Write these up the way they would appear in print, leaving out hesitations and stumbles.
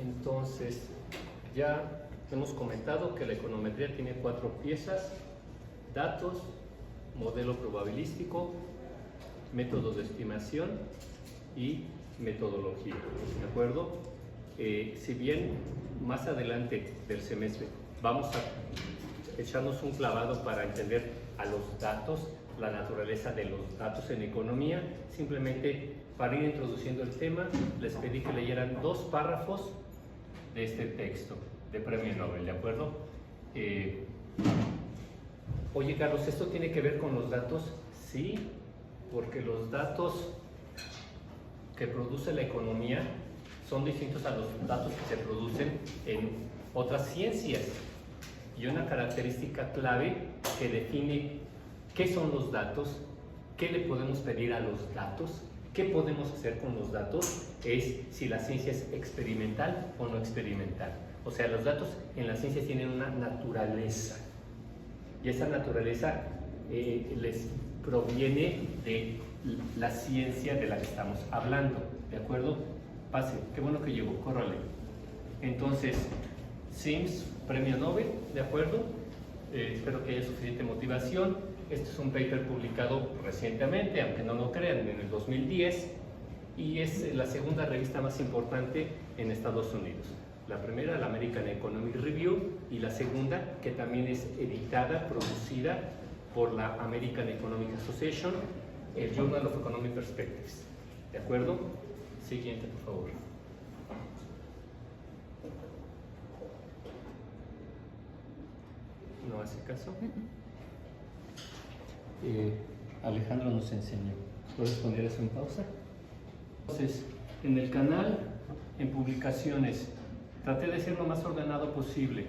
Entonces, ya hemos comentado que la econometría tiene 4 piezas: datos, modelo probabilístico, métodos de estimación y metodología, ¿de acuerdo? Si bien más adelante del semestre vamos a echarnos un clavado para entender a los datos, la naturaleza de los datos en economía, simplemente para ir introduciendo el tema, les pedí que leyeran 2 párrafos de este texto de Premio Nobel, ¿de acuerdo? Oye, Carlos, ¿esto tiene que ver con los datos? Sí, porque los datos que produce la economía son distintos a los datos que se producen en otras ciencias. Y una característica clave que define qué son los datos, qué le podemos pedir a los datos, qué podemos hacer con los datos, es si la ciencia es experimental o no experimental. O sea, los datos en la ciencia tienen una naturaleza. Y esa naturaleza les proviene de la ciencia de la que estamos hablando, ¿de acuerdo? Pase, qué bueno que llegó, córrale. Entonces, Sims, Premio Nobel, ¿de acuerdo? Espero que haya suficiente motivación. Este es un paper publicado recientemente, aunque no lo crean, en el 2010, y es la segunda revista más importante en Estados Unidos. La primera, la American Economic Review, y la segunda, que también es editada, producida por la American Economic Association, el Journal of Economic Perspectives. ¿De acuerdo? Siguiente, por favor. ¿No hace caso? Alejandro nos enseñó. ¿Puedes poner eso en pausa? Entonces, en el canal, en publicaciones, traté de ser lo más ordenado posible.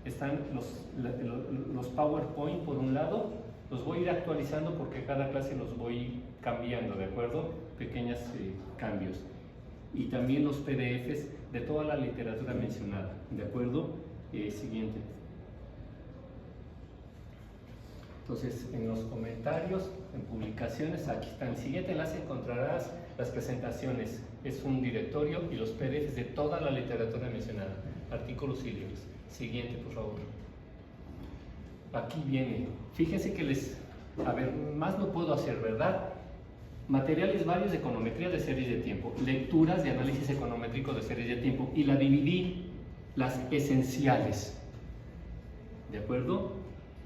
Están los PowerPoint por un lado, los voy a ir actualizando porque cada clase los voy cambiando, ¿de acuerdo? Pequeños cambios. Y también los PDFs de toda la literatura mencionada, ¿de acuerdo? Siguiente. Entonces, en los comentarios, en publicaciones, aquí está. En el siguiente enlace encontrarás las presentaciones. Es un directorio y los PDFs de toda la literatura mencionada, artículos y libros. Siguiente, por favor. Aquí viene. Fíjense que a ver, más no puedo hacer, ¿verdad? Materiales varios de econometría de series de tiempo, lecturas de análisis econométrico de series de tiempo, y la dividí, las esenciales, ¿de acuerdo?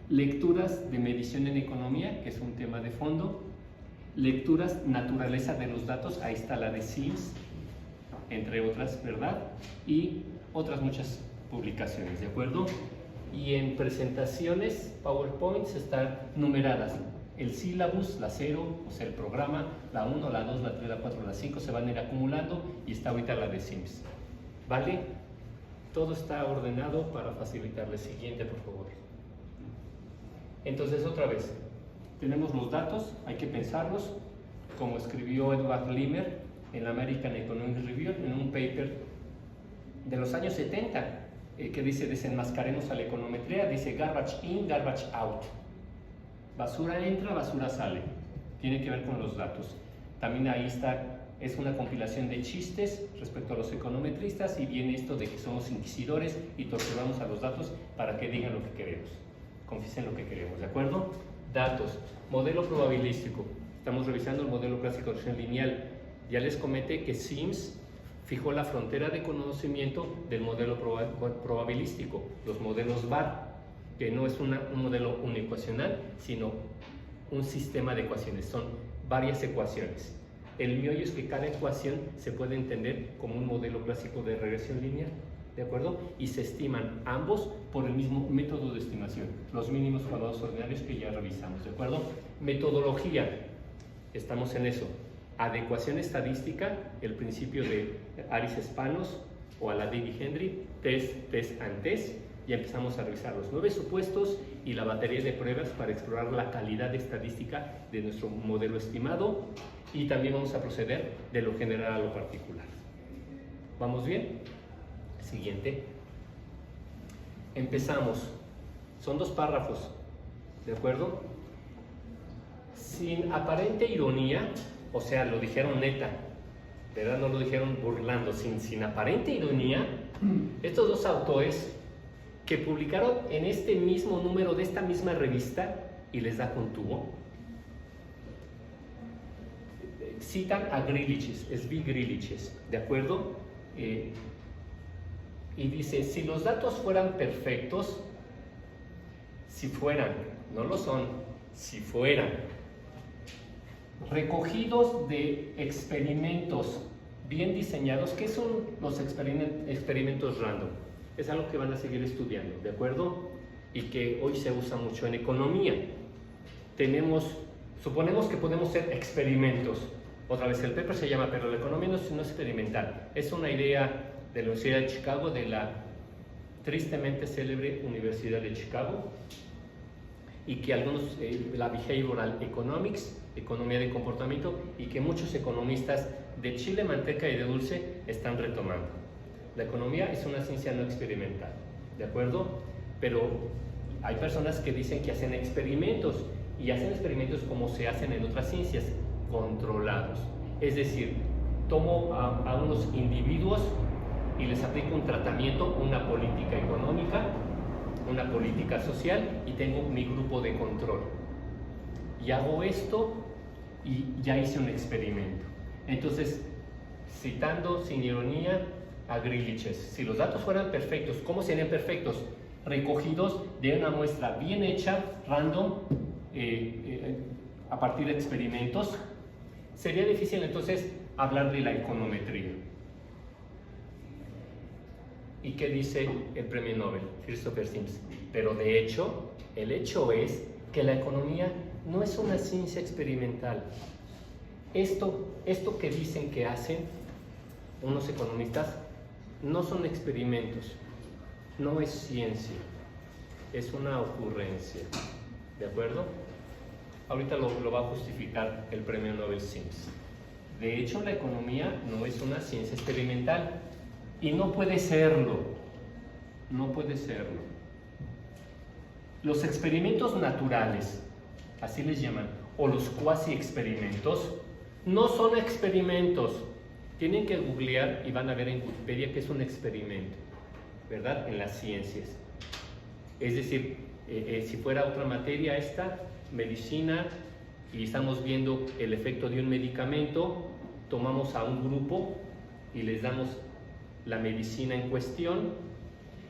Lecturas de medición en economía, que es un tema de fondo, lecturas naturaleza de los datos, ahí está la de Sims, entre otras, ¿verdad? Y otras muchas publicaciones, ¿de acuerdo? Y en presentaciones, PowerPoints están numeradas. El syllabus, la 0, o sea, el programa, la 1, la 2, la 3, la 4, la 5, se van a ir acumulando y está ahorita la de Sims. ¿Vale? Todo está ordenado para facilitarle. Siguiente, por favor. Entonces, otra vez, tenemos los datos, hay que pensarlos, como escribió Edward Limer en la American Economic Review, en un paper de los años 70, que dice: desenmascaremos a la econometría, dice garbage in, garbage out. Basura entra, basura sale. Tiene que ver con los datos. También ahí está, es una compilación de chistes respecto a los econometristas, y viene esto de que somos inquisidores y torturamos a los datos para que digan lo que queremos. Confiesen lo que queremos, ¿de acuerdo? Datos. Modelo probabilístico. Estamos revisando el modelo clásico de regresión lineal. Ya les comenté que Sims fijó la frontera de conocimiento del modelo probabilístico, los modelos VAR, que no es un modelo unecuacional, sino un sistema de ecuaciones, son varias ecuaciones. El meollo es que cada ecuación se puede entender como un modelo clásico de regresión lineal, ¿de acuerdo? Y se estiman ambos por el mismo método de estimación, los mínimos cuadrados ordinarios que ya revisamos, ¿de acuerdo? Metodología, estamos en eso. Adecuación estadística, el principio de Aris-Spanos o Aladivi-Henry, test and test. Ya empezamos a revisar los 9 supuestos y la batería de pruebas para explorar la calidad estadística de nuestro modelo estimado, y también vamos a proceder de lo general a lo particular. ¿Vamos bien? Siguiente. Empezamos. Son 2 párrafos, ¿de acuerdo? Sin aparente ironía, o sea, lo dijeron neta, ¿verdad? No lo dijeron burlando, sin aparente ironía. Estos dos autores que publicaron en este mismo número de esta misma revista, y les da con tubo, citan a Griliches, Zvi Griliches, ¿de acuerdo? Y dice, si los datos fueran perfectos, si fueran, no lo son, si fueran, recogidos de experimentos bien diseñados. ¿Qué son los experimentos random? Es algo que van a seguir estudiando, ¿de acuerdo? Y que hoy se usa mucho en economía. Suponemos que podemos hacer experimentos. Otra vez el paper se llama, pero la economía no es experimental. Es una idea de la Universidad de Chicago, de la tristemente célebre Universidad de Chicago, y que algunos, la Behavioral Economics, economía de comportamiento, y que muchos economistas de chile, manteca y de dulce están retomando. La economía es una ciencia no experimental, ¿de acuerdo? Pero hay personas que dicen que hacen experimentos, y hacen experimentos como se hacen en otras ciencias, controlados. Es decir, tomo a unos individuos y les aplico un tratamiento, una política económica, una política social, y tengo mi grupo de control. Y hago esto y ya hice un experimento. Entonces, citando sin ironía a Griliches, si los datos fueran perfectos, ¿cómo serían perfectos? Recogidos de una muestra bien hecha, random, a partir de experimentos. Sería difícil entonces hablar de la econometría. ¿Y qué dice el premio Nobel, Christopher Sims? Pero de hecho, el hecho es que la economía no es una ciencia experimental. Esto que dicen que hacen unos economistas no son experimentos, no es ciencia, es una ocurrencia, ¿de acuerdo? Ahorita lo va a justificar el premio Nobel Sims. De hecho, la economía no es una ciencia experimental y no puede serlo, no puede serlo. Los experimentos naturales, así les llaman, o los cuasi experimentos, no son experimentos. Tienen que googlear y van a ver en Wikipedia que es un experimento, ¿verdad? En las ciencias. Es decir, si fuera otra materia esta, medicina, y estamos viendo el efecto de un medicamento, tomamos a un grupo y les damos la medicina en cuestión,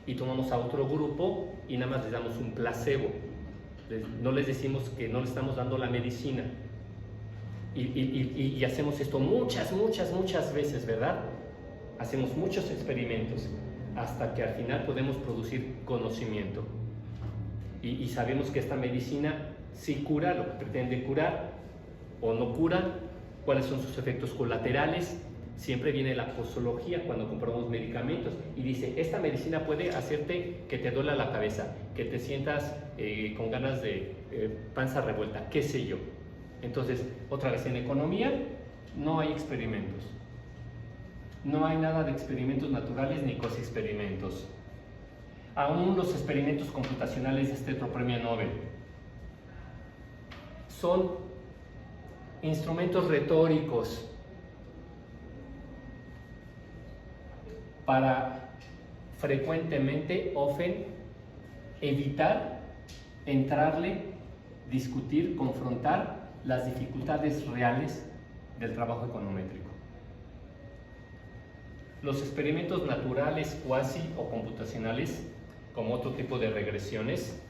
y tomamos a otro grupo y nada más les damos un placebo. No les decimos que no le estamos dando la medicina. Y hacemos esto muchas veces, ¿verdad? Hacemos muchos experimentos hasta que al final podemos producir conocimiento. Y sabemos que esta medicina sí cura lo que pretende curar o no cura, cuáles son sus efectos colaterales. Siempre viene la posología cuando compramos medicamentos y dice, esta medicina puede hacerte que te duela la cabeza, que te sientas con ganas de panza revuelta, qué sé yo. Entonces, otra vez, en economía no hay experimentos. No hay nada de experimentos naturales ni cosexperimentos. Aún los experimentos computacionales de este otro premio Nobel son instrumentos retóricos para frecuentemente, evitar entrarle, discutir, confrontar las dificultades reales del trabajo econométrico. Los experimentos naturales, cuasi o computacionales, como otro tipo de regresiones,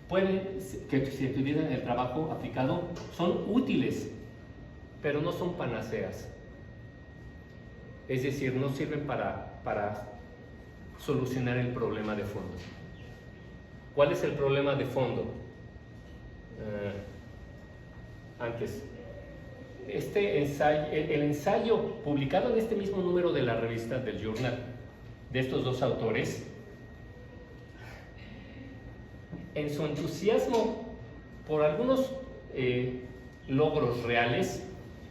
que se utilizan en el trabajo aplicado, son útiles, pero no son panaceas. Es decir, no sirven para solucionar el problema de fondo. ¿Cuál es el problema de fondo? El ensayo publicado en este mismo número de la revista del Journal de estos dos autores, en su entusiasmo por algunos logros reales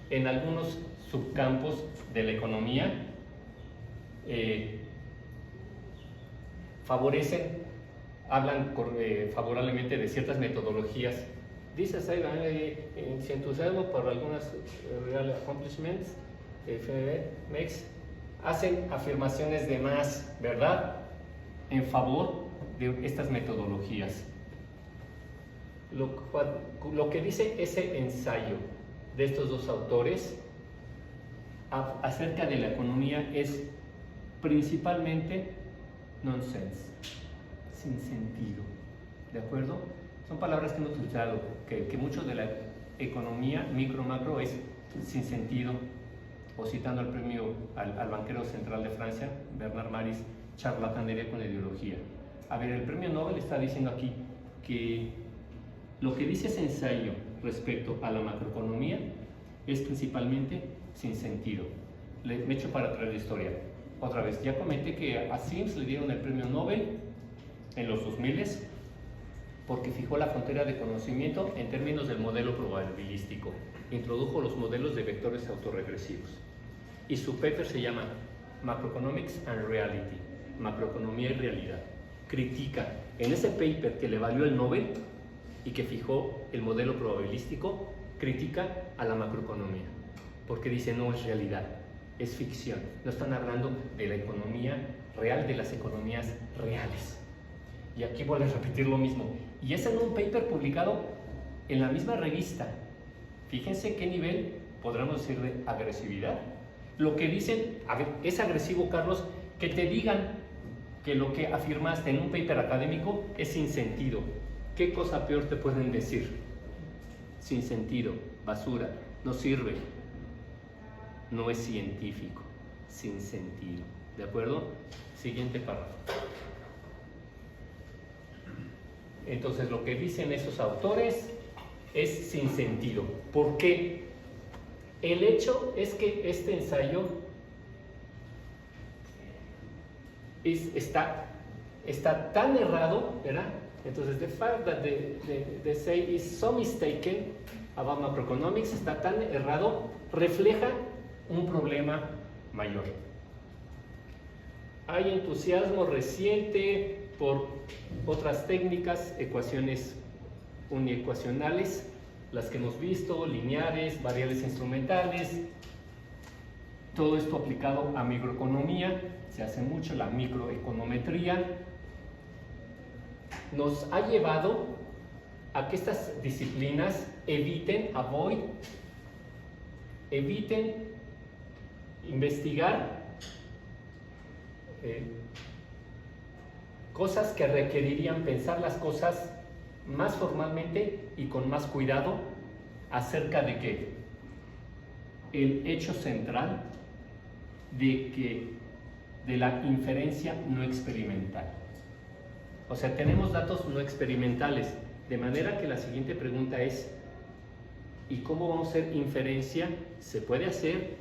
en algunos subcampos de la economía, hablan favorablemente de ciertas metodologías. Dice, se entusiasmo por algunas real accomplishments FMX, hacen afirmaciones de más, ¿verdad?, en favor de estas metodologías. Lo que dice ese ensayo de estos dos autores acerca de la economía es principalmente nonsense, sin sentido, ¿de acuerdo? Son palabras que hemos utilizado, que mucho de la economía micro-macro es sin sentido, o citando al premio al banquero central de Francia, Bernard Maris, charlatanería con ideología. A ver, el premio Nobel está diciendo aquí que lo que dice ese ensayo respecto a la macroeconomía es principalmente sin sentido. Me echo para atrás la historia. Otra vez, ya comenté que a Sims le dieron el premio Nobel en los 2000 porque fijó la frontera de conocimiento en términos del modelo probabilístico. Introdujo los modelos de vectores autorregresivos. Y su paper se llama Macroeconomics and Reality, macroeconomía y realidad. Critica en ese paper que le valió el Nobel y que fijó el modelo probabilístico, critica a la macroeconomía, porque dice no es realidad, es ficción. No están hablando de la economía real, de las economías reales. Y aquí vuelvo a repetir lo mismo. Y es en un paper publicado en la misma revista. Fíjense qué nivel podríamos decir de agresividad. Lo que dicen, a ver, es agresivo, Carlos, que te digan que lo que afirmaste en un paper académico es sin sentido. ¿Qué cosa peor te pueden decir? Sin sentido, basura, no sirve, no es científico, sin sentido. ¿De acuerdo? Siguiente párrafo. Entonces, lo que dicen esos autores es sin sentido. ¿Por qué? El hecho es que este ensayo está tan errado, ¿verdad? Entonces, the fact that they say is so mistaken about macroeconomics está tan errado, refleja un problema mayor. Hay entusiasmo reciente por otras técnicas, ecuaciones uniecuacionales, las que hemos visto, lineares, variables instrumentales, todo esto aplicado a microeconomía. Se hace mucho la microeconometría. Nos ha llevado a que estas disciplinas eviten investigar cosas que requerirían pensar las cosas más formalmente y con más cuidado acerca de que el hecho central de la inferencia no experimental. O sea, tenemos datos no experimentales, de manera que la siguiente pregunta es: ¿y cómo vamos a hacer inferencia? ¿Se puede hacer?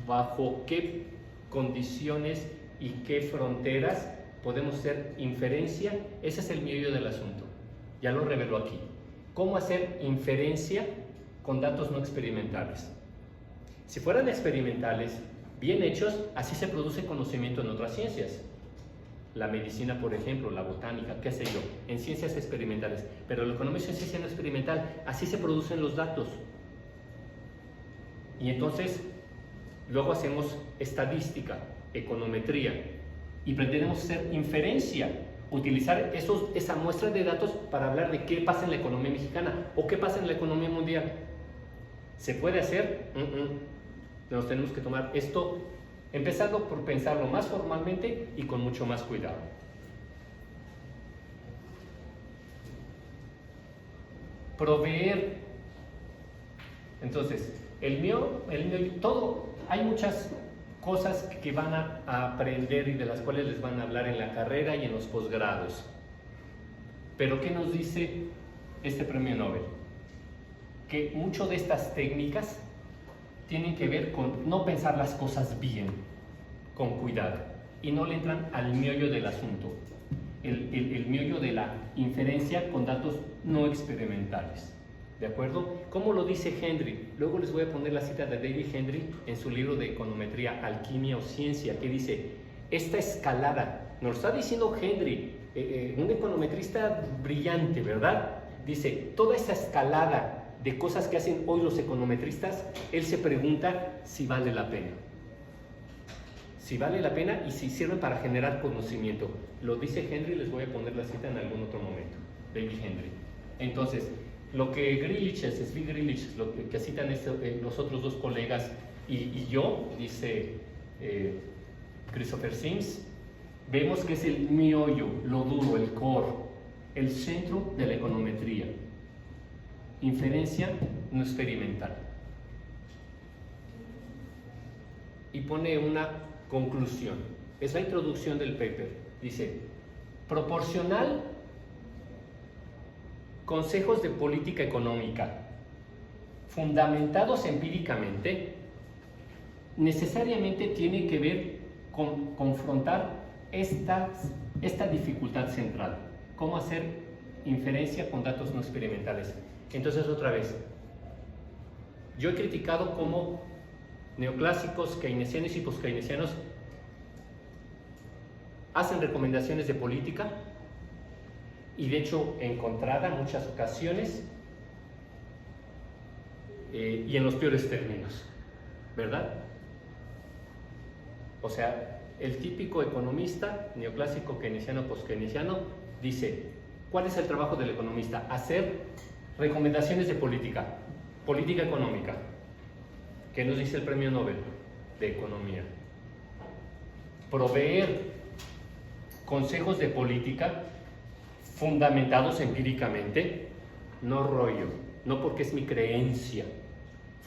¿Bajo qué condiciones y qué fronteras podemos hacer inferencia? Ese es el meollo del asunto. Ya lo reveló aquí. ¿Cómo hacer inferencia con datos no experimentales? Si fueran experimentales, bien hechos, así se produce conocimiento en otras ciencias. La medicina, por ejemplo, la botánica, qué sé yo, en ciencias experimentales. Pero la economía es una ciencia no experimental, así se producen los datos. Y entonces, luego hacemos estadística, econometría, y pretendemos hacer inferencia, utilizar esa muestra de datos para hablar de qué pasa en la economía mexicana o qué pasa en la economía mundial. ¿Se puede hacer? Nos tenemos que tomar esto, empezando por pensarlo más formalmente y con mucho más cuidado. Proveer. Entonces, hay muchas cosas que van a aprender y de las cuales les van a hablar en la carrera y en los posgrados. Pero ¿qué nos dice este premio Nobel? Que mucho de estas técnicas tienen que ver con no pensar las cosas bien, con cuidado, y no le entran al meollo del asunto, el meollo de la inferencia con datos no experimentales. ¿De acuerdo? ¿Cómo lo dice Hendry? Luego les voy a poner la cita de David Hendry en su libro de econometría, Alquimia o Ciencia, que dice: esta escalada, nos lo está diciendo Hendry, un econometrista brillante, ¿verdad? Dice, toda esa escalada de cosas que hacen hoy los econometristas, él se pregunta si vale la pena. Si vale la pena y si sirve para generar conocimiento. Lo dice Henry, les voy a poner la cita en algún otro momento, David Henry. Entonces, lo que Greeley, Steve Greeley, lo que citan los otros dos colegas y yo, dice Christopher Sims, vemos que es el miollo, lo duro, el core, el centro de la econometría. Inferencia no experimental. Y pone una conclusión. Es la introducción del paper. Dice, proporcional consejos de política económica fundamentados empíricamente necesariamente tiene que ver con confrontar esta dificultad central. ¿Cómo hacer inferencia con datos no experimentales? Entonces, otra vez, yo he criticado cómo neoclásicos, keynesianos y poskeynesianos hacen recomendaciones de política y de hecho encontrada en muchas ocasiones y en los peores términos, ¿verdad? O sea, el típico economista neoclásico, keynesiano, poskeynesiano dice, ¿cuál es el trabajo del economista? Hacer recomendaciones de política económica. ¿Qué nos dice el Premio Nobel de Economía? Proveer consejos de política fundamentados empíricamente, no rollo, no porque es mi creencia,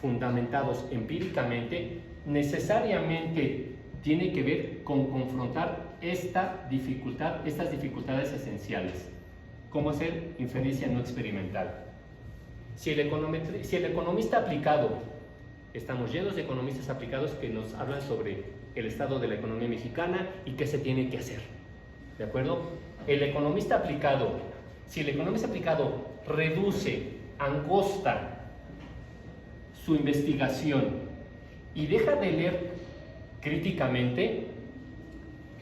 fundamentados empíricamente, necesariamente tiene que ver con confrontar estas dificultades esenciales. ¿Cómo hacer inferencia no experimental? Si el economista aplicado, estamos llenos de economistas aplicados que nos hablan sobre el estado de la economía mexicana y qué se tiene que hacer, ¿de acuerdo? Si el economista aplicado reduce, angosta su investigación y deja de leer críticamente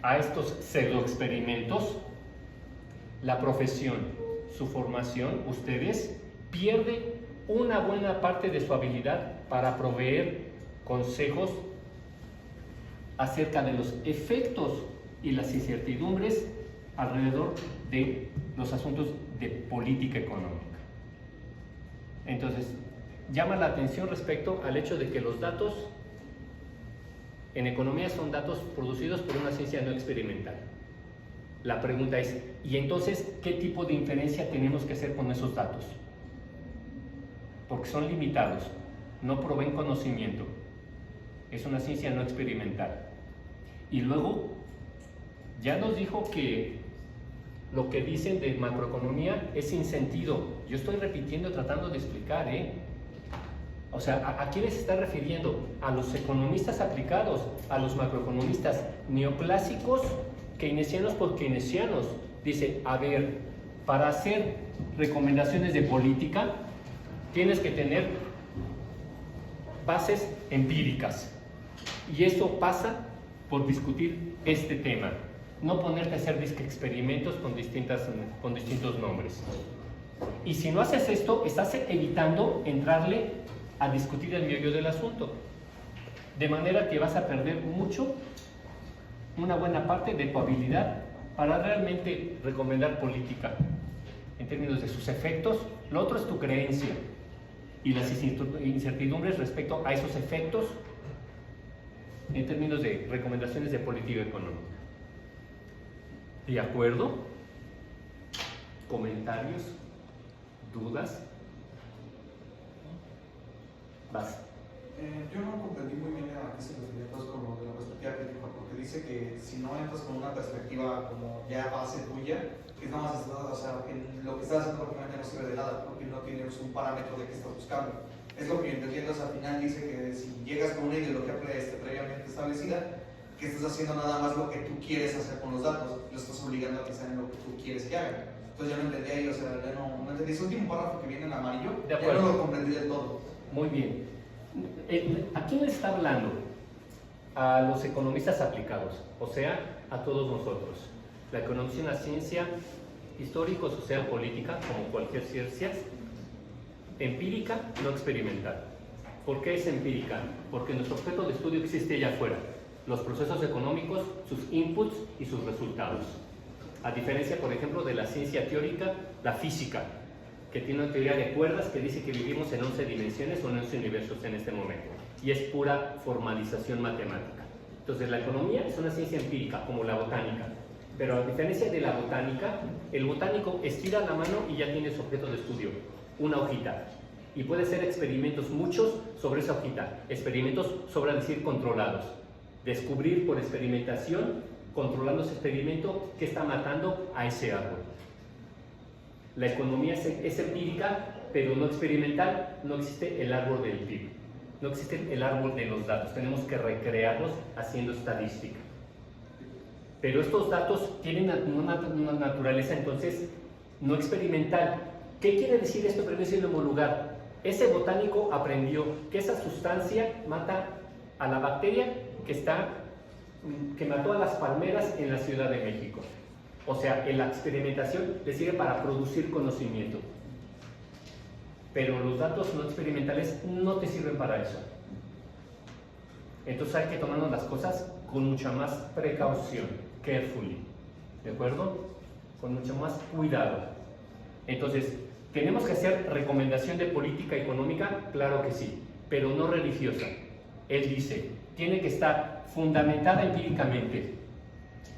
a estos pseudoexperimentos, la profesión, su formación, ustedes pierde una buena parte de su habilidad para proveer consejos acerca de los efectos y las incertidumbres alrededor de los asuntos de política económica. Entonces, llama la atención respecto al hecho de que los datos en economía son datos producidos por una ciencia no experimental. La pregunta es, ¿y entonces qué tipo de inferencia tenemos que hacer con esos datos? Porque son limitados, no proveen conocimiento, es una ciencia no experimental. Y luego, ya nos dijo que lo que dicen de macroeconomía es sin sentido. Yo estoy repitiendo, tratando de explicar, O sea, ¿a quién se está refiriendo? A los economistas aplicados, a los macroeconomistas neoclásicos, keynesianos por keynesianos. Dice, a ver, para hacer recomendaciones de política, tienes que tener bases empíricas. Y eso pasa por discutir este tema. No ponerte a hacer experimentos con distintos nombres. Y si no haces esto, estás evitando entrarle a discutir el meollo del asunto. De manera que vas a perder una buena parte de tu habilidad para realmente recomendar política en términos de sus efectos. Lo otro es tu creencia y las incertidumbres respecto a esos efectos en términos de recomendaciones de política económica. ¿De acuerdo? ¿Comentarios? ¿Dudas? Vas. Yo no comprendí muy bien a qué se refería entonces con lo de la perspectiva crítica, porque dice que si no entras con una perspectiva como ya base tuya, que nada más o sea, que lo que estás haciendo prácticamente no sirve de nada, porque no tienes un parámetro de qué estás buscando. Es lo que yo entiendo, al final dice que si llegas con una ideología previamente establecida, que estás haciendo nada más lo que tú quieres hacer con los datos, lo estás obligando a que sean lo que tú quieres que hagan. Entonces yo no entendí ahí, o sea, ya no entendí. Ese último párrafo que viene en amarillo, ya no lo comprendí del todo. Muy bien. ¿A quién le está hablando? A los economistas aplicados, o sea, a todos nosotros. La economía es una ciencia histórico, social, política, como cualquier ciencia, empírica, no experimental. ¿Por qué es empírica? Porque nuestro objeto de estudio existe allá afuera, los procesos económicos, sus inputs y sus resultados. A diferencia, por ejemplo, de la ciencia teórica, la física, que tiene una teoría de cuerdas que dice que vivimos en 11 dimensiones o en 11 universos en este momento, y es pura formalización matemática. Entonces, la economía es una ciencia empírica, como la botánica, pero a diferencia de la botánica, el botánico estira la mano y ya tiene su objeto de estudio, una hojita, y puede hacer experimentos, muchos, sobre esa hojita, experimentos, sobra decir, controlados, descubrir por experimentación, controlando ese experimento, qué está matando a ese árbol. La economía es empírica, pero no experimental. No existe el árbol del PIB, no existe el árbol de los datos, tenemos que recrearlos haciendo estadística. Pero estos datos tienen una naturaleza entonces no experimental. ¿Qué quiere decir esto en primer lugar? Ese botánico aprendió que esa sustancia mata a la bacteria que mató a las palmeras en la Ciudad de México. O sea, en la experimentación le sirve para producir conocimiento. Pero los datos no experimentales no te sirven para eso. Entonces hay que tomarnos las cosas con mucha más precaución, carefully, ¿de acuerdo? Con mucho más cuidado. Entonces, ¿tenemos que hacer recomendación de política económica? Claro que sí, pero no religiosa. Él dice, tiene que estar fundamentada empíricamente.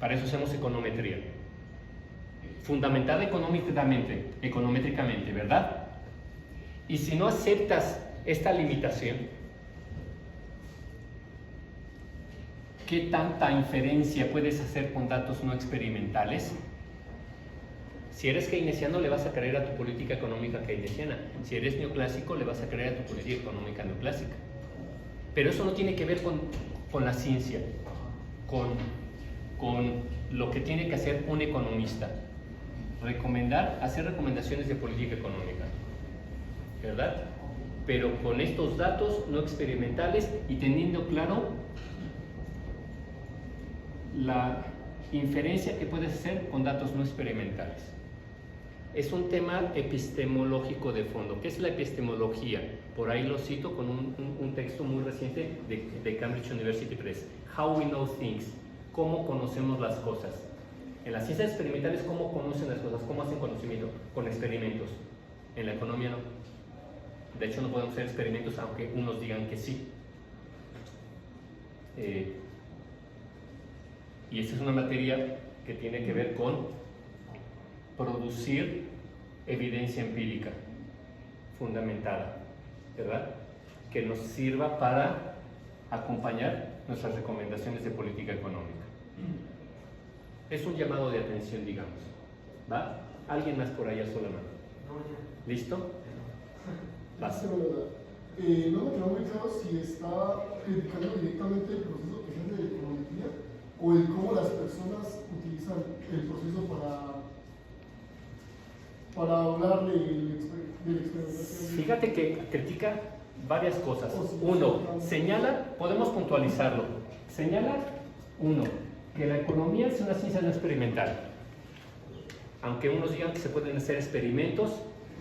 Para eso hacemos econometría. Fundamentada econométricamente, ¿verdad? Y si no aceptas esta limitación, ¿qué tanta inferencia puedes hacer con datos no experimentales? Si eres keynesiano, le vas a creer a tu política económica keynesiana. Si eres neoclásico, le vas a creer a tu política económica neoclásica. Pero eso no tiene que ver con la ciencia, con lo que tiene que hacer un economista. Hacer recomendaciones de política económica, ¿verdad? Pero con estos datos no experimentales y teniendo claro la inferencia que puedes hacer con datos no experimentales. Es un tema epistemológico de fondo. ¿Qué es la epistemología? Por ahí lo cito con un texto muy reciente de Cambridge University Press. How we know things. ¿Cómo conocemos las cosas? En las ciencias experimentales, ¿cómo conocen las cosas? ¿Cómo hacen conocimiento? Con experimentos. En la economía no. De hecho, no podemos hacer experimentos aunque unos digan que sí. Y esta es una materia que tiene que ver con producir evidencia empírica fundamentada, ¿verdad? Que nos sirva para acompañar nuestras recomendaciones de política económica. Es un llamado de atención, digamos. ¿Va? ¿Alguien más por allá sola mano? ¿Listo? Vas. No me quedó muy claro si está criticando directamente el proceso que se hace de econometría o el cómo las personas utilizan el proceso para hablar de la experimentación. Fíjate que critica varias cosas. Uno, señala, podemos puntualizarlo. Señala, uno, que la economía es una ciencia no experimental. Aunque unos digan que se pueden hacer experimentos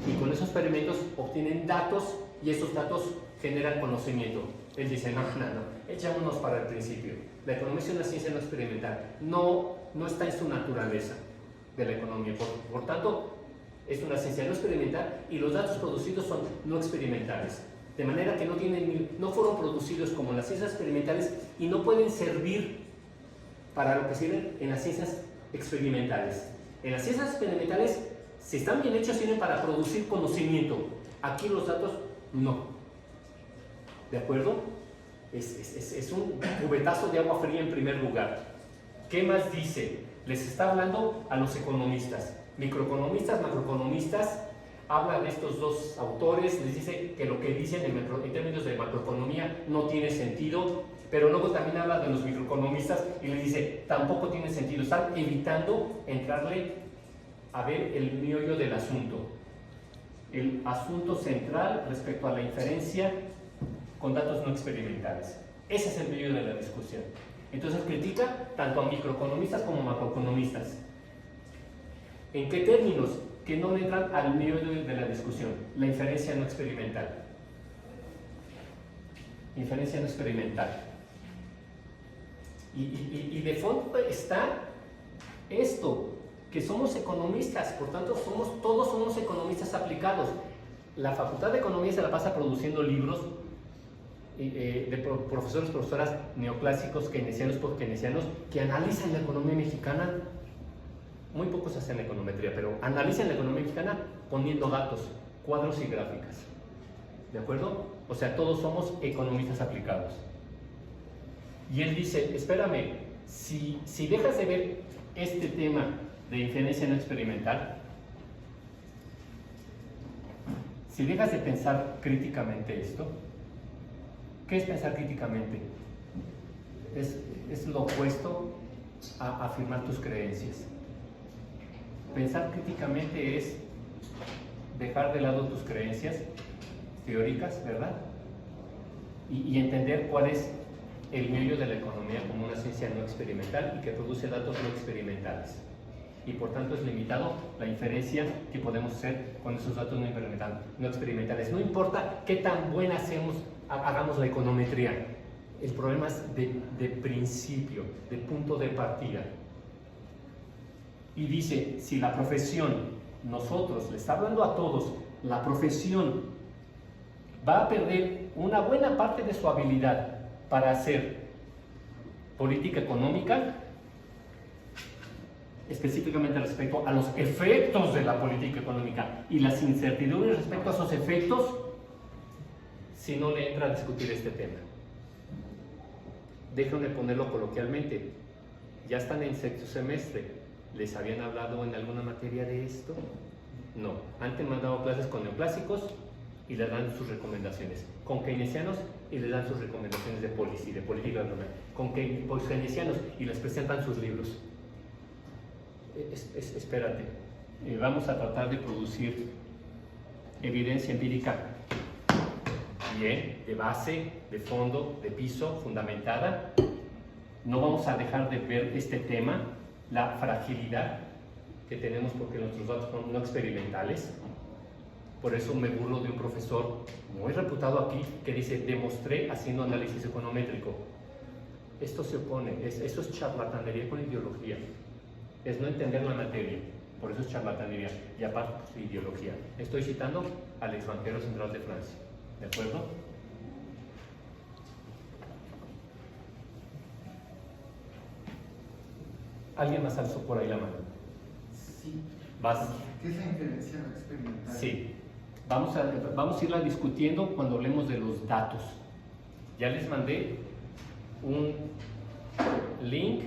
y con esos experimentos obtienen datos y esos datos generan conocimiento. Él dice, no, echémonos para el principio. La economía es una ciencia no experimental. No está en su naturaleza de la economía. Por tanto, es una ciencia no experimental y los datos producidos son no experimentales. De manera que no fueron producidos como las ciencias experimentales y no pueden servir para lo que sirven en las ciencias experimentales. En las ciencias experimentales, si están bien hechos, sirven para producir conocimiento. Aquí los datos no. ¿De acuerdo? Es un cubetazo de agua fría en primer lugar. ¿Qué más dice? Les está hablando a los economistas. Microeconomistas, macroeconomistas, hablan de estos dos autores, les dice que lo que dicen en términos de macroeconomía no tiene sentido, pero luego también habla de los microeconomistas y les dice tampoco tiene sentido. Están evitando entrarle a ver el meollo del asunto, el asunto central respecto a la inferencia con datos no experimentales. Ese es el meollo de la discusión. Entonces critica tanto a microeconomistas como a macroeconomistas. ¿En qué términos? que no entran al medio de la discusión, la inferencia no experimental. Inferencia no experimental. Y de fondo está esto, que somos economistas, por tanto todos somos economistas aplicados. La Facultad de Economía se la pasa produciendo libros de profesores, profesoras neoclásicos, keynesianos, keynesianos, que analizan la economía mexicana. Muy pocos hacen econometría, pero analizan la economía mexicana poniendo datos, cuadros y gráficas. ¿De acuerdo? O sea, todos somos economistas aplicados. Y él dice, espérame, si dejas de ver este tema de inferencia no experimental, si dejas de pensar críticamente esto, ¿qué es pensar críticamente? Es lo opuesto a afirmar tus creencias. Pensar críticamente es dejar de lado tus creencias teóricas, ¿verdad? Y entender cuál es el meollo de la economía como una ciencia no experimental y que produce datos no experimentales. Y por tanto es limitado la inferencia que podemos hacer con esos datos no experimentales. No importa qué tan buena hagamos la econometría, el problema es de principio, de punto de partida. Y dice, si la profesión, nosotros, le está hablando a todos, la profesión va a perder una buena parte de su habilidad para hacer política económica, específicamente respecto a los efectos de la política económica y las incertidumbres respecto a esos efectos, si no le entra a discutir este tema. Déjenme ponerlo coloquialmente, ya están en sexto semestre, ¿les habían hablado en alguna materia de esto? No, antes me han dado clases con neoclásicos y les dan sus recomendaciones, con keynesianos y les dan sus recomendaciones de policy, de política económica, con keynesianos y les presentan sus libros. Espérate, vamos a tratar de producir evidencia empírica bien, de base, de fondo, de piso, fundamentada. No vamos a dejar de ver este tema, la fragilidad que tenemos porque nuestros datos son no experimentales. Por eso me burlo de un profesor muy reputado aquí que dice, demostré haciendo análisis econométrico. Esto se opone, eso es charlatanería con ideología. Es no entender la materia, por eso es charlatanería, y aparte pues, ideología. Estoy citando al ex banquero central de Francia, ¿de acuerdo? ¿Alguien más alzó por ahí la mano? Sí. ¿Vas? ¿Qué es la inferencia no experimental? Sí. Vamos a irla discutiendo cuando hablemos de los datos. Ya les mandé un link,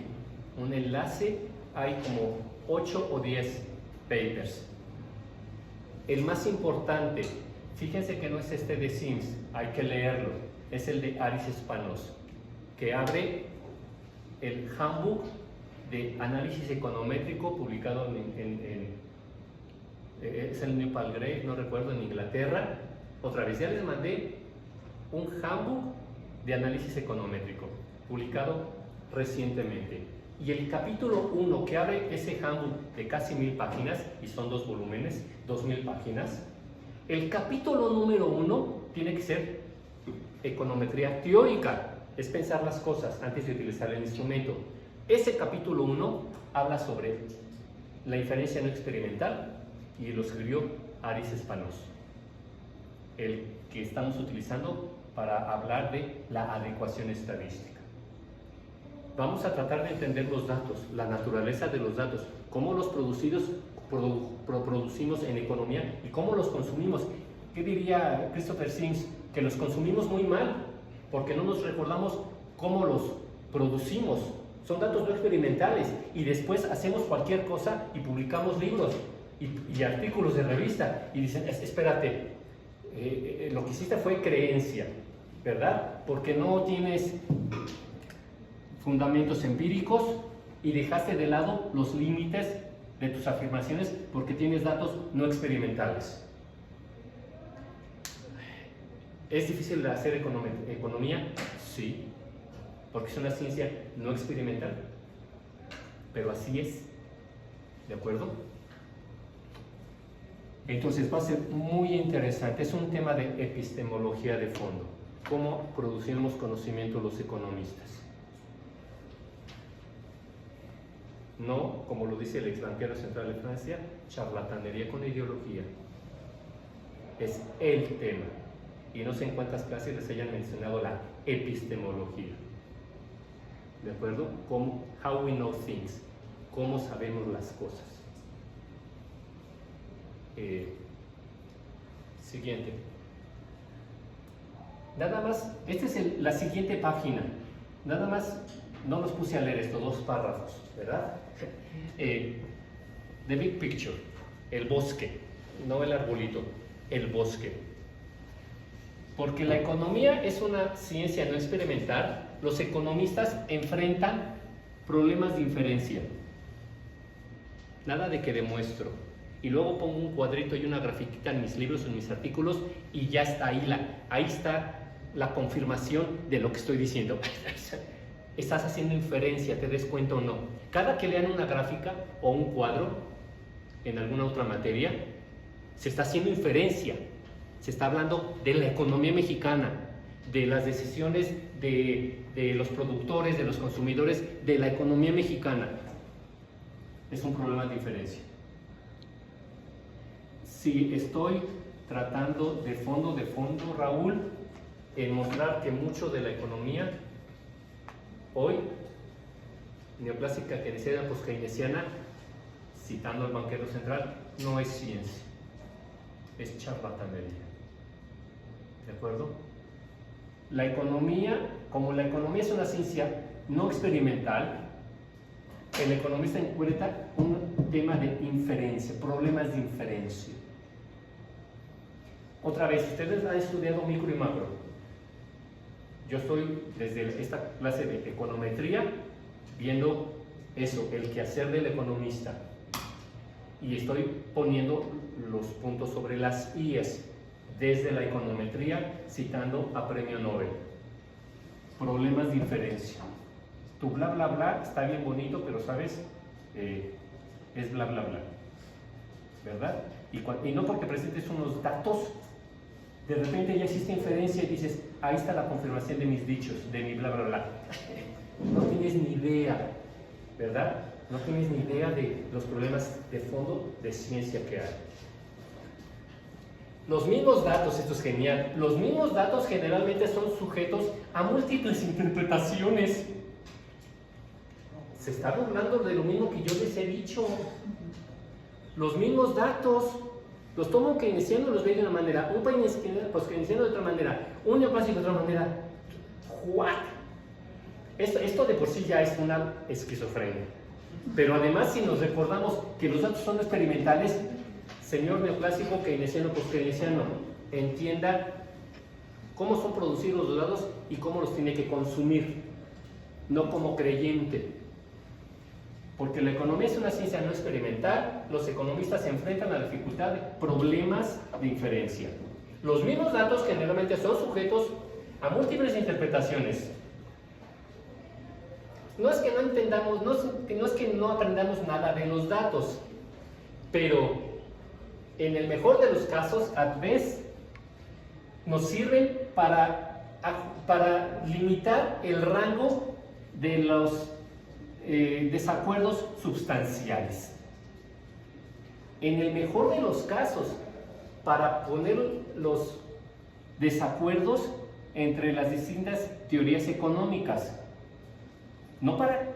un enlace. Hay como 8 o 10 papers. El más importante, fíjense que no es este de Sims, hay que leerlo, es el de Aris Spanos, que abre el Handbook de Análisis Econométrico publicado es el New Palgrave, no recuerdo, en Inglaterra. Otra vez, ya les mandé un Handbook de Análisis Econométrico publicado recientemente. Y el capítulo 1 que abre ese handbook de casi 1000 páginas, y son 2 volúmenes, 2000 páginas, el capítulo número 1 tiene que ser econometría teórica, es pensar las cosas antes de utilizar el instrumento. Ese capítulo 1 habla sobre la inferencia no experimental y lo escribió Aris Spanos, el que estamos utilizando para hablar de la adecuación estadística. Vamos a tratar de entender los datos, la naturaleza de los datos, cómo los producimos en economía y cómo los consumimos. ¿Qué diría Christopher Sims? Que los consumimos muy mal, porque no nos recordamos cómo los producimos. Son datos no experimentales y después hacemos cualquier cosa y publicamos libros y artículos de revista y dicen, espérate, lo que hiciste fue creencia, ¿verdad? Porque no tienes fundamentos empíricos y dejaste de lado los límites de tus afirmaciones porque tienes datos no experimentales. ¿Es difícil de hacer economía? Sí, porque es una ciencia no experimental, pero así es, ¿de acuerdo? Entonces va a ser muy interesante, es un tema de epistemología de fondo, cómo producimos conocimiento los economistas. No, como lo dice el ex banquero central de Francia, charlatanería con ideología. Es el tema. Y no sé en cuántas clases les hayan mencionado la epistemología. ¿De acuerdo? How we know things. Cómo sabemos las cosas. Siguiente. Nada más, esta es la siguiente página. Nada más, no los puse a leer esto, 2 párrafos, ¿verdad? The big picture, el bosque, no el arbolito, el bosque. Porque la economía es una ciencia no experimental, los economistas enfrentan problemas de inferencia. Nada de que demuestro. Y luego pongo un cuadrito y una grafiquita en mis libros, en mis artículos, y ya está ahí está la confirmación de lo que estoy diciendo. Estás haciendo inferencia, te des cuenta o no. Cada que lean una gráfica o un cuadro en alguna otra materia, se está haciendo inferencia. Se está hablando de la economía mexicana, de las decisiones de los productores, de los consumidores, de la economía mexicana. Es un problema de inferencia. Si estoy tratando de fondo, Raúl, en mostrar que mucho de la economía hoy, neoclásica, keynesiana, post-keynesiana, citando al banquero central, no es ciencia, es charlatanería. ¿De acuerdo? La economía, como la economía es una ciencia no experimental, el economista encuentra un tema de inferencia, problemas de inferencia. Otra vez, ustedes han estudiado micro y macro. Yo estoy desde esta clase de econometría viendo eso, el quehacer del economista. Y estoy poniendo los puntos sobre las IES desde la econometría, citando a Premio Nobel. Problemas de inferencia. Tu bla bla bla está bien bonito, pero sabes, es bla bla bla. ¿Verdad? Y no porque presentes unos datos, de repente ya existe inferencia y dices, ahí está la confirmación de mis dichos, de mi bla bla bla. No tienes ni idea, ¿verdad? No tienes ni idea de los problemas de fondo de ciencia que hay. Los mismos datos, esto es genial, los mismos datos generalmente son sujetos a múltiples interpretaciones. Se está burlando de lo mismo que yo les he dicho. Los mismos datos, los toma un keynesiano y los ve de una manera, un post-keynesiano de otra manera, un neoclásico de otra manera. ¿What? Esto de por sí ya es una esquizofrenia. Pero además, si nos recordamos que los datos son experimentales, señor neoclásico, keynesiano, post-keynesiano, entienda cómo son producidos los datos y cómo los tiene que consumir, no como creyente. Porque la economía es una ciencia no experimental, los economistas se enfrentan a la dificultad de problemas de inferencia. Los mismos datos generalmente son sujetos a múltiples interpretaciones. No es que no entendamos, no es que no aprendamos nada de los datos, pero en el mejor de los casos, a veces, nos sirven para limitar el rango de los desacuerdos sustanciales. En el mejor de los casos, para poner los desacuerdos entre las distintas teorías económicas, no para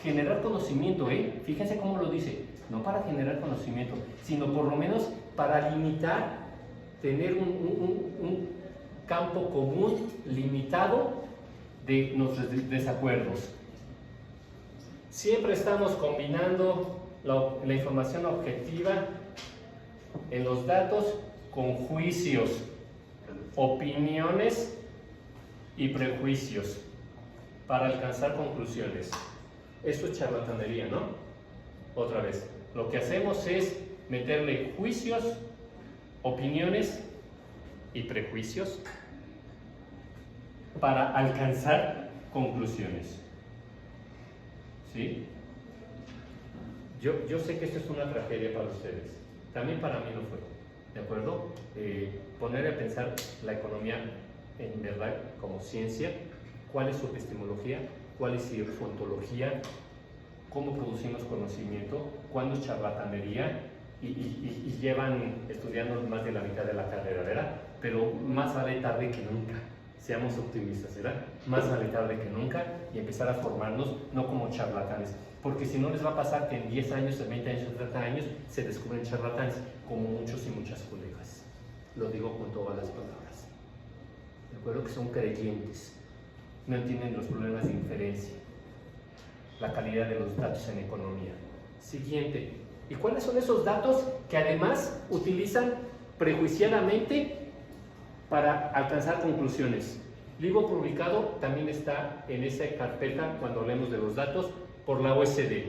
generar conocimiento, fíjense cómo lo dice, no para generar conocimiento, sino por lo menos para limitar, tener un campo común limitado de nuestros desacuerdos. Siempre estamos combinando la información objetiva en los datos con juicios, opiniones y prejuicios para alcanzar conclusiones. Esto es charlatanería, ¿no? Otra vez, lo que hacemos es meterle juicios, opiniones y prejuicios para alcanzar conclusiones. ¿Sí? Yo sé que esto es una tragedia para ustedes, también para mí lo fue. ¿de acuerdo? Poner a pensar la economía en verdad como ciencia, cuál es su epistemología, cuál es su ontología, cómo producimos conocimiento, cuándo es charlatanería, y llevan estudiando más de la mitad de la carrera, ¿verdad? Pero más vale tarde que nunca, seamos optimistas, ¿verdad? Más vale tarde que nunca y empezar a formarnos, no como charlatanes, porque si no les va a pasar que en 10 años, en 20 años, en 30 años se descubren charlatanes, como muchos y muchas colegas. Lo digo con todas las palabras. De acuerdo que son creyentes, no entienden los problemas de inferencia, la calidad de los datos en economía. Siguiente. ¿Y cuáles son esos datos que además utilizan prejuiciadamente para alcanzar conclusiones? Libro publicado también está en esa carpeta cuando hablemos de los datos por la OECD,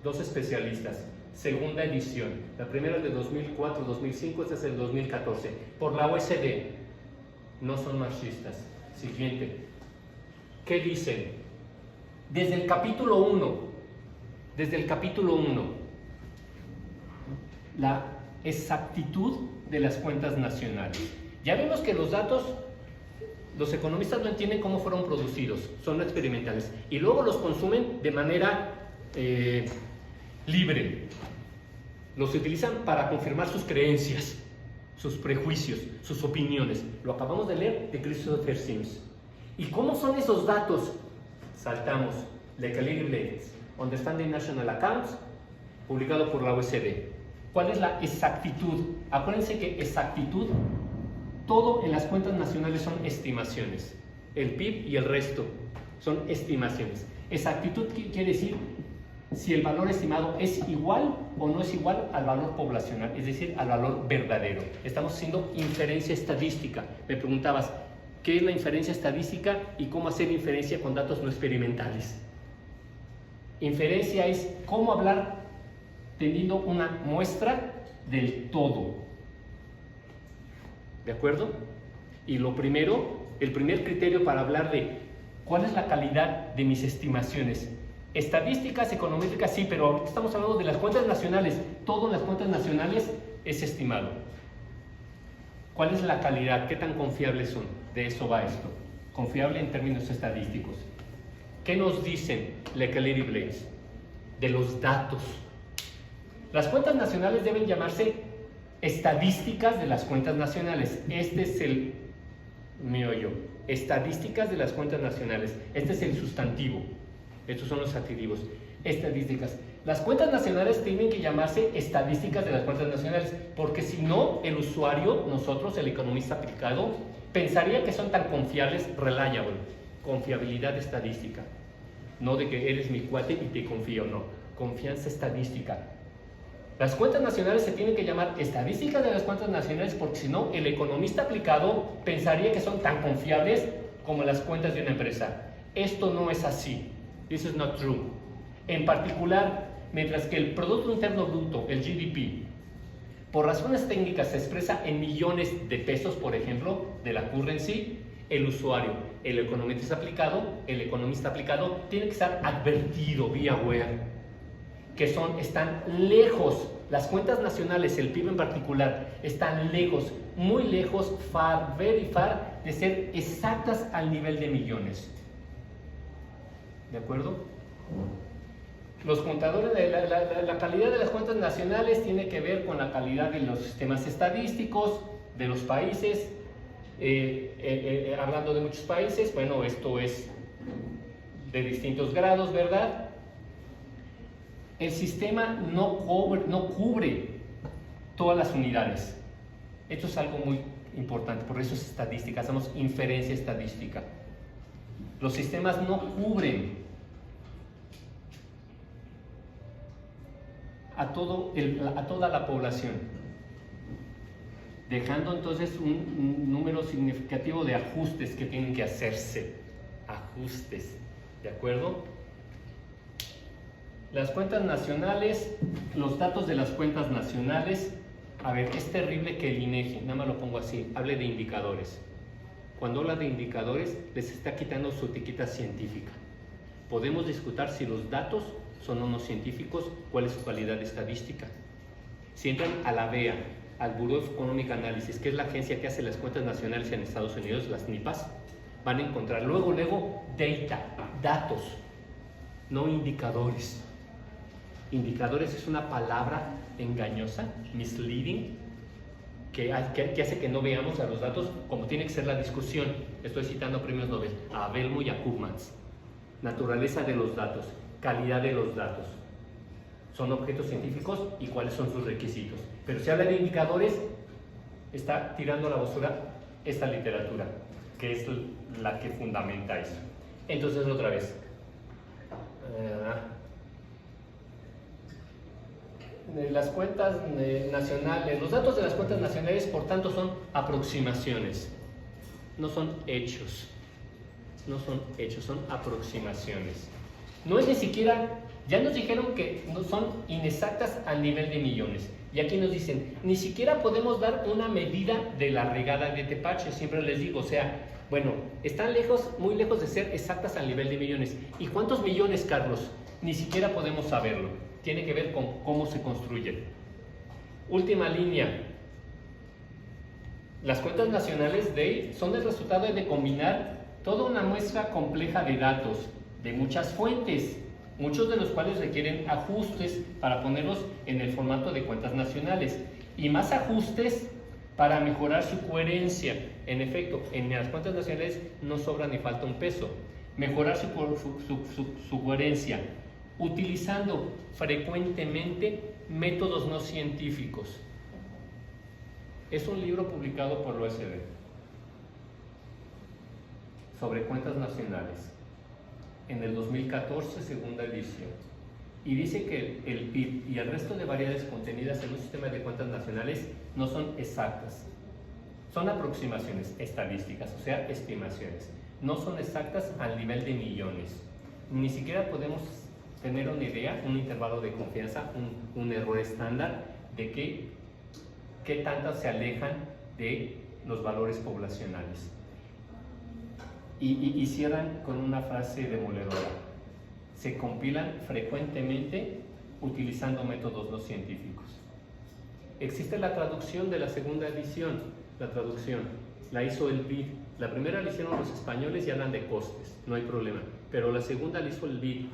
2 especialistas, segunda edición. La primera es de 2004-2005, esta es del 2014, por la OECD. No son marxistas. Siguiente. ¿Qué dicen? Desde el capítulo 1, la exactitud de las cuentas nacionales. Ya vimos que los datos, los economistas no entienden cómo fueron producidos, son experimentales, y luego los consumen de manera libre. Los utilizan para confirmar sus creencias, sus prejuicios, sus opiniones. Lo acabamos de leer de Christopher Sims. ¿Y cómo son esos datos? Saltamos. Lekalier Blades, Understanding National Accounts, publicado por la OECD. ¿Cuál es la exactitud? Acuérdense que exactitud, todo en las cuentas nacionales son estimaciones. El PIB y el resto son estimaciones. Exactitud quiere decir si el valor estimado es igual o no es igual al valor poblacional, es decir, al valor verdadero. Estamos haciendo inferencia estadística. Me preguntabas, ¿qué es la inferencia estadística y cómo hacer inferencia con datos no experimentales? Inferencia es cómo hablar teniendo una muestra del todo. ¿De acuerdo? Y lo primero, el primer criterio para hablar de cuál es la calidad de mis estimaciones. Estadísticas, econométricas, sí, pero ahorita estamos hablando de las cuentas nacionales. Todo en las cuentas nacionales es estimado. ¿Cuál es la calidad? ¿Qué tan confiables son? De eso va esto. Confiable en términos estadísticos. ¿Qué nos dicen Lekalier y Blades? De los datos. Las cuentas nacionales deben llamarse estadísticas de las cuentas nacionales. Este es el meollo. Estadísticas de las cuentas nacionales. Este es el sustantivo. Estos son los adjetivos. Estadísticas. Las cuentas nacionales tienen que llamarse estadísticas de las cuentas nacionales, porque si no, el usuario, nosotros, el economista aplicado, pensaría que son tan confiables, reliable, confiabilidad estadística. No de que eres mi cuate y te confío, no. Confianza estadística. Las cuentas nacionales se tienen que llamar estadísticas de las cuentas nacionales, porque si no, el economista aplicado pensaría que son tan confiables como las cuentas de una empresa. Esto no es así. This is not true. En particular, mientras que el Producto Interno Bruto, el GDP, por razones técnicas se expresa en millones de pesos, por ejemplo, de la currency, el usuario, el economista aplicado, tiene que estar advertido, be aware, que están lejos, las cuentas nacionales, el PIB en particular, están lejos, muy lejos, far, very far, de ser exactas al nivel de millones. ¿De acuerdo? Los contadores, la calidad de las cuentas nacionales tiene que ver con la calidad de los sistemas estadísticos de los países. Hablando de muchos países, bueno, esto es de distintos grados, ¿verdad? El sistema no cubre todas las unidades. Esto es algo muy importante, por eso es estadística, hacemos inferencia estadística. Los sistemas no cubren a toda la población, dejando entonces un número significativo de ajustes que tienen que hacerse. Ajustes, ¿de acuerdo? Las cuentas nacionales, los datos de las cuentas nacionales, a ver, es terrible que el INEGI, nada más lo pongo así, hable de indicadores. Cuando habla de indicadores, les está quitando su etiqueta científica. Podemos discutir si los datos son o no científicos, cuál es su calidad estadística. Si entran a la BEA, al Bureau of Economic Analysis, que es la agencia que hace las cuentas nacionales en Estados Unidos, las NIPAs, van a encontrar luego datos, no indicadores. Indicadores es una palabra engañosa, misleading, que hace que no veamos a los datos como tiene que ser la discusión. Estoy citando premios Nobel, a Abelmo y a Koopmans. Naturaleza de los datos, calidad de los datos. Son objetos científicos y cuáles son sus requisitos. Pero si habla de indicadores, está tirando a la basura esta literatura, que es la que fundamenta eso. Entonces, otra vez. Las cuentas nacionales, los datos de las cuentas nacionales, por tanto, son aproximaciones, no son hechos. No son hechos, son aproximaciones. No es ni siquiera, ya nos dijeron que no son inexactas al nivel de millones. Y aquí nos dicen, ni siquiera podemos dar una medida de la regada de tepache. Siempre les digo, o sea, bueno, están lejos, muy lejos de ser exactas al nivel de millones. ¿Y cuántos millones, Carlos? Ni siquiera podemos saberlo. Tiene que ver con cómo se construyen. Última línea. Las cuentas nacionales son el resultado de combinar toda una muestra compleja de datos de muchas fuentes, muchos de los cuales requieren ajustes para ponerlos en el formato de cuentas nacionales y más ajustes para mejorar su coherencia. En efecto, en las cuentas nacionales no sobra ni falta un peso. Mejorar su coherencia, utilizando frecuentemente métodos no científicos. Es un libro publicado por la OECD sobre cuentas nacionales en el 2014, segunda edición, y dice que el PIB y el resto de variables contenidas en un sistema de cuentas nacionales no son exactas, son aproximaciones estadísticas, o sea, estimaciones, no son exactas al nivel de millones. Ni siquiera podemos tener una idea, un intervalo de confianza, un error estándar de qué tantas se alejan de los valores poblacionales. Y cierran con una frase demoledora. Se compilan frecuentemente utilizando métodos no científicos. Existe la traducción de la segunda edición. La traducción la hizo el BID. La primera la hicieron los españoles y hablan de costes, no hay problema. Pero la segunda la hizo el BID.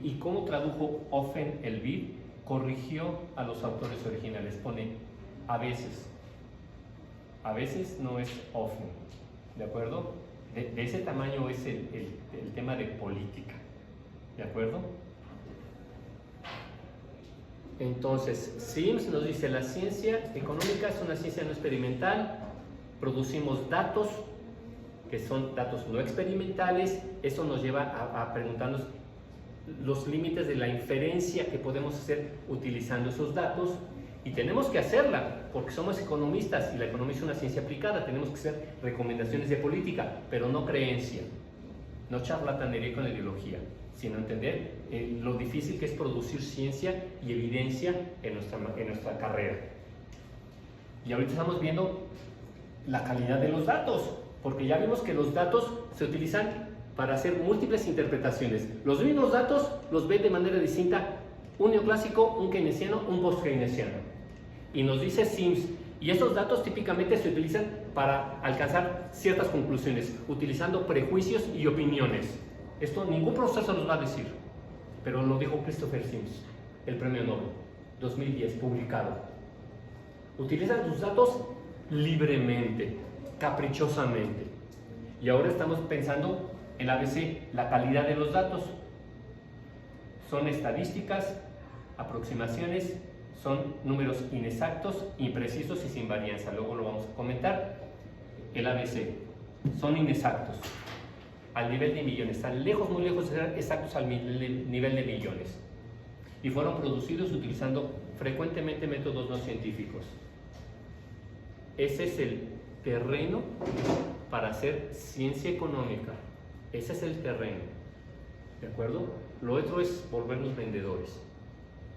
¿Y cómo tradujo Offen el BID? Corrigió a los autores originales. Pone a veces. A veces no es often. ¿De acuerdo? De ese tamaño es el tema de política, ¿de acuerdo? Entonces, Sims nos dice, la ciencia económica es una ciencia no experimental, producimos datos, que son datos no experimentales, eso nos lleva a preguntarnos los límites de la inferencia que podemos hacer utilizando esos datos, y tenemos que hacerla, porque somos economistas y la economía es una ciencia aplicada, tenemos que hacer recomendaciones de política, pero no creencia, no charlatanería con la ideología, sino entender lo difícil que es producir ciencia y evidencia en nuestra carrera. Y ahorita estamos viendo la calidad de los datos, porque ya vimos que los datos se utilizan para hacer múltiples interpretaciones. Los mismos datos los ve de manera distinta un neoclásico, un keynesiano, un post-keynesiano. Y nos dice Sims, y estos datos típicamente se utilizan para alcanzar ciertas conclusiones, utilizando prejuicios y opiniones. Esto ningún profesor se los va a decir, pero lo dijo Christopher Sims, el premio Nobel, 2010, publicado. Utilizan sus datos libremente, caprichosamente. Y ahora estamos pensando en ABC, la calidad de los datos. Son estadísticas, aproximaciones, son números inexactos, imprecisos y sin varianza. Luego lo vamos a comentar. El ABC, son inexactos al nivel de millones, están lejos, muy lejos de ser exactos al nivel de millones. Y fueron producidos utilizando frecuentemente métodos no científicos. Ese es el terreno para hacer ciencia económica. Ese es el terreno. ¿De acuerdo? Lo otro es volvernos vendedores.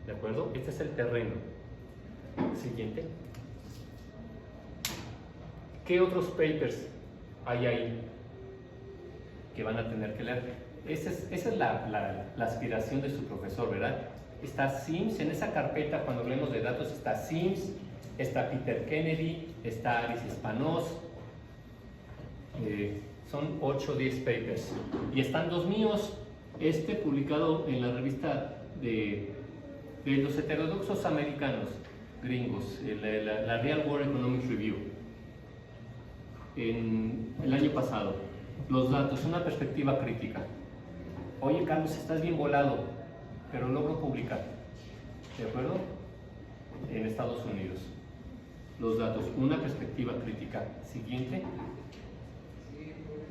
¿De acuerdo? Este es el terreno. Siguiente. ¿Qué otros papers hay ahí que van a tener que leer? Esa es la aspiración de su profesor, ¿verdad? está Sims, en esa carpeta cuando hablemos de datos está Sims, está Peter Kennedy, está Aris Spanos, son 8 o 10 papers. Y están 2 míos, publicado en la revista de los heterodoxos americanos, gringos, la Real World Economic Review, en el año pasado. Los datos, una perspectiva crítica. Oye, Carlos, estás bien volado, pero logro publicar, ¿de acuerdo? En Estados Unidos. Los datos, una perspectiva crítica. Siguiente.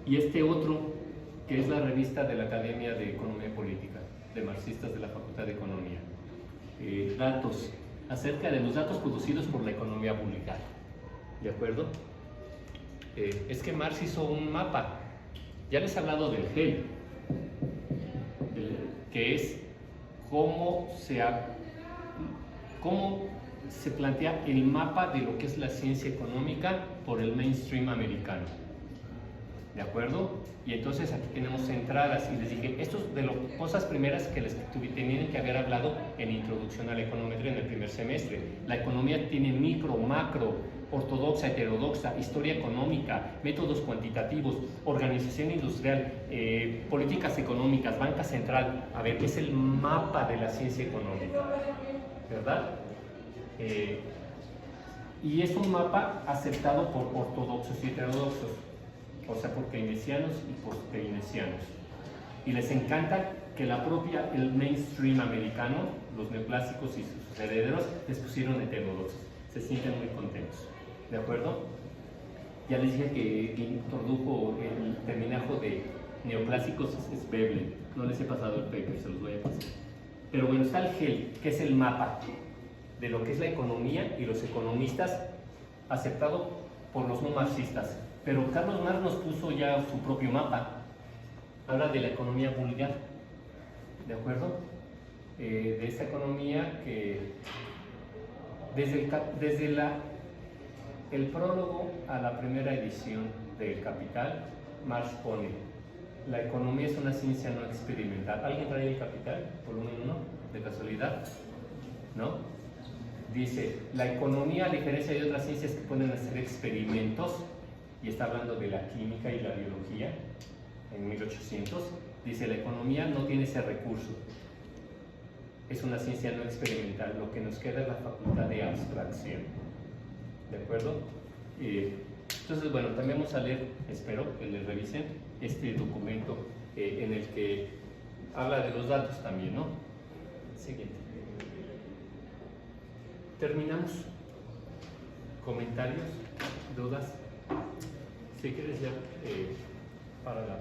Y otro, que es la revista de la Academia de Economía y Política, de marxistas de la Facultad de Economía. Datos, acerca de los datos producidos por la economía vulgar. ¿De acuerdo? Es que Marx hizo un mapa. Ya les he hablado del GEL, que es cómo se plantea el mapa de lo que es la ciencia económica por el mainstream americano. ¿De acuerdo? Y entonces aquí tenemos entradas y les dije, esto es de las cosas primeras que les tenían que haber hablado en Introducción a la Econometría en el primer semestre. La economía tiene micro, macro, ortodoxa, heterodoxa, historia económica, métodos cuantitativos, organización industrial, políticas económicas, banca central. A ver, es el mapa de la ciencia económica, ¿verdad? Y es un mapa aceptado por ortodoxos y heterodoxos, o sea, por keynesianos y por keynesianos. Y les encanta que el mainstream americano, los neoclásicos y sus herederos, les pusieron heterodoxos. Se sienten muy contentos. ¿De acuerdo? Ya les dije que introdujo el terminajo de neoclásicos es Veblen. No les he pasado el paper, se los voy a pasar. Pero bueno, está el GEL, que es el mapa de lo que es la economía y los economistas, aceptado por los no marxistas. Pero Carlos Marx nos puso ya su propio mapa. Habla de la economía vulgar. ¿De acuerdo? De esta economía que desde el prólogo a la primera edición del Capital, Marx pone: la economía es una ciencia no experimental. ¿Alguien trae el Capital? Volumen 1, de casualidad, ¿no? Dice, la economía, a diferencia de otras ciencias que pueden hacer experimentos, y está hablando de la química y la biología en 1800, dice, la economía no tiene ese recurso. Es una ciencia no experimental, lo que nos queda es la facultad de abstracción. ¿De acuerdo? Entonces, bueno, también vamos a leer, espero que les revisen, este documento en el que habla de los datos también, ¿no? Siguiente. Terminamos. ¿Comentarios? ¿Dudas? Si quieres ya para la